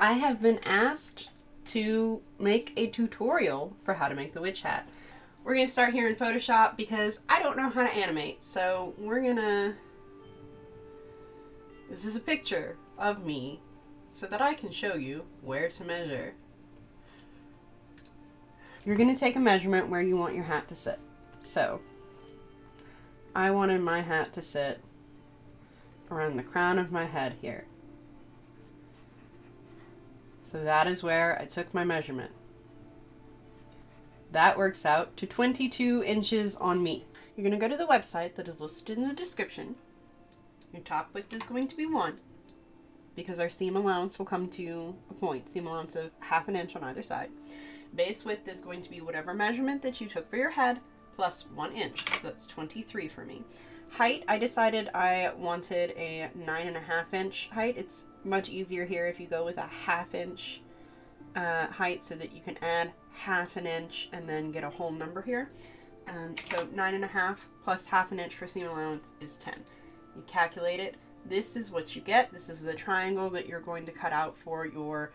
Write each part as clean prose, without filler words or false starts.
I have been asked to make a tutorial for how to make the witch hat. We're going to start here in Photoshop because I don't know how to animate. So we're going to... This is a picture of me so that I can show you where to measure. You're going to take a measurement where you want your hat to sit. So I wanted my hat to sit around the crown of my head here. So that is where I took my measurement. That works out to 22 inches on me. You're going to go to the website that is listed in the description. Your top width is going to be 1 because our seam allowance will come to a point, seam allowance of 1/2 inch on either side. Base width is going to be whatever measurement that you took for your head plus 1 inch. So that's 23 for me. Height, I decided I wanted a 9.5 inch height. It's much easier here if you go with a 1/2 inch height so that you can add 1/2 inch and then get a whole number here. So 9.5 plus 1/2 inch for seam allowance is 10. You calculate it. This is what you get. This is the triangle that you're going to cut out for your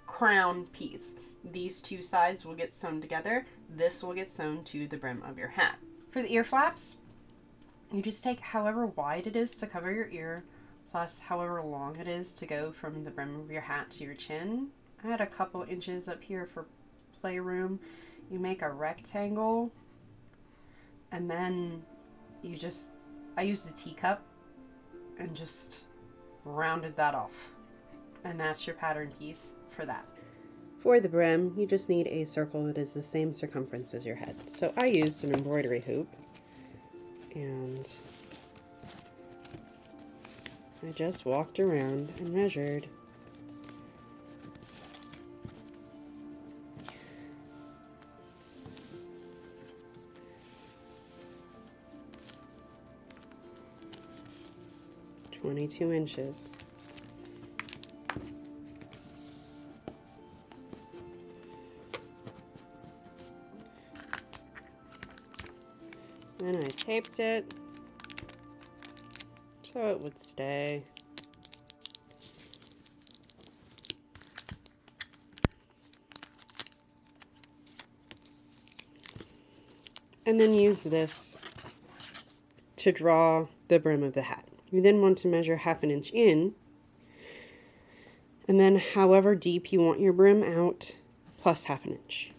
crown piece. These two sides will get sewn together. This will get sewn to the brim of your hat. For the ear flaps, you just take however wide it is to cover your ear, plus however long it is to go from the brim of your hat to your chin. I had a couple inches up here for playroom. You make a rectangle, and then you just, I used a teacup and just rounded that off. And that's your pattern piece for that. For the brim, you just need a circle that is the same circumference as your head. So I used an embroidery hoop, and I just walked around and measured. "22 inches. Then I taped it so it would stay. And then use this to draw the brim of the hat. You then want to measure 1/2 inch in, and then however deep you want your brim out, plus 1/2 inch.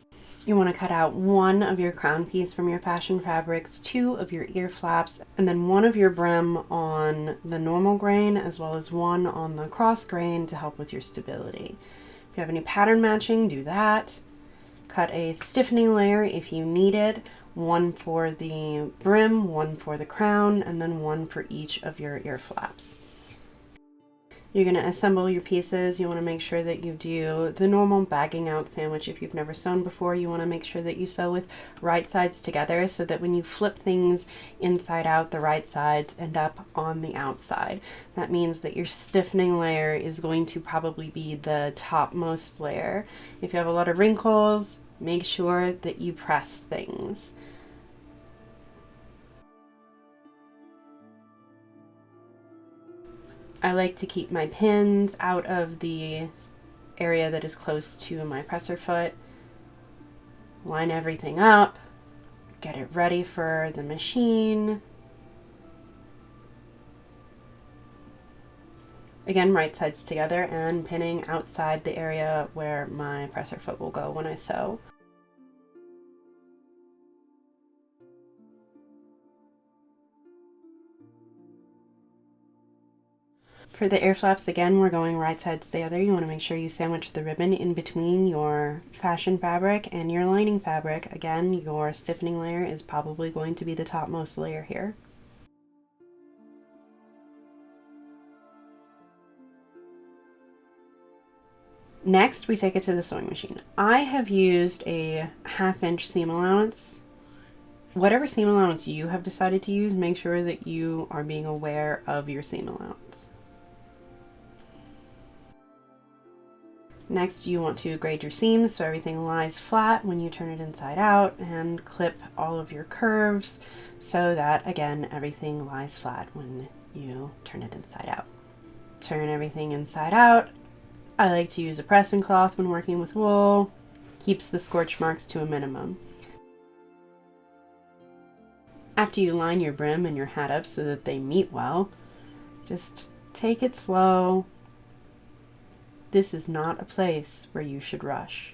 You want to cut out 1 of your crown piece from your fashion fabrics, 2 of your ear flaps, and then 1 of your brim on the normal grain, as well as 1 on the cross grain to help with your stability. If you have any pattern matching, do that. Cut a stiffening layer if you need it. 1 for the brim, 1 for the crown, and then 1 for each of your ear flaps. You're going to assemble your pieces. You want to make sure that you do the normal bagging out sandwich. If you've never sewn before, you want to make sure that you sew with right sides together so that when you flip things inside out, the right sides end up on the outside. That means that your stiffening layer is going to probably be the topmost layer. If you have a lot of wrinkles, make sure that you press things. I like to keep my pins out of the area that is close to my presser foot. Line everything up, get it ready for the machine. Again, right sides together and pinning outside the area where my presser foot will go when I sew. For the ear flaps, again, we're going right sides together. You want to make sure you sandwich the ribbon in between your fashion fabric and your lining fabric. Again, your stiffening layer is probably going to be the topmost layer here. Next, we take it to the sewing machine. I have used a 1/2 inch seam allowance. Whatever seam allowance you have decided to use, make sure that you are being aware of your seam allowance. Next, you want to grade your seams so everything lies flat when you turn it inside out, and clip all of your curves so that, again, everything lies flat when you turn it inside out. Turn everything inside out, I like to use a pressing cloth when working with wool. Keeps the scorch marks to a minimum. After you line your brim and your hat up so that they meet well, just take it slow. This is not a place where you should rush.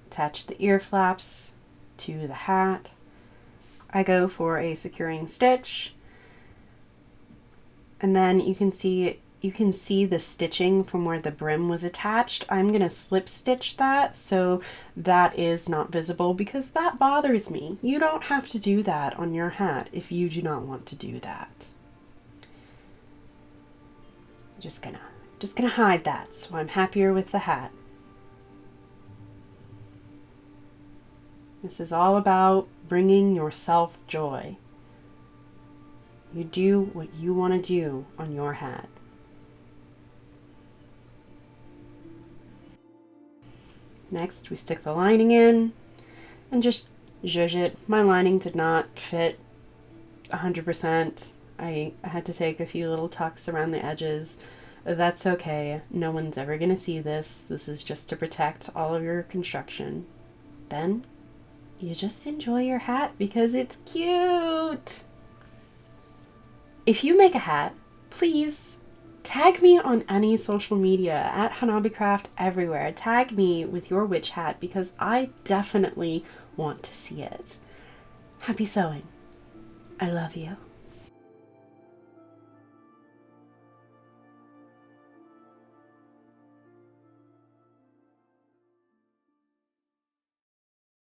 Attach the ear flaps to the hat. I go for a securing stitch, and then you can see the stitching from where the brim was attached. I'm going to slip stitch that so that is not visible because that bothers me. You don't have to do that on your hat if you do not want to do that. Just gonna hide that so I'm happier with the hat. This is all about bringing yourself joy. You do what you want to do on your hat. Next, we stick the lining in and just zhuzh it. My lining did not fit 100%. I had to take a few little tucks around the edges. That's okay. No one's ever going to see this. This is just to protect all of your construction. Then you just enjoy your hat because it's cute. If you make a hat, please tag me on any social media at Hanabi Craft everywhere. Tag me with your witch hat because I definitely want to see it. Happy sewing. I love you.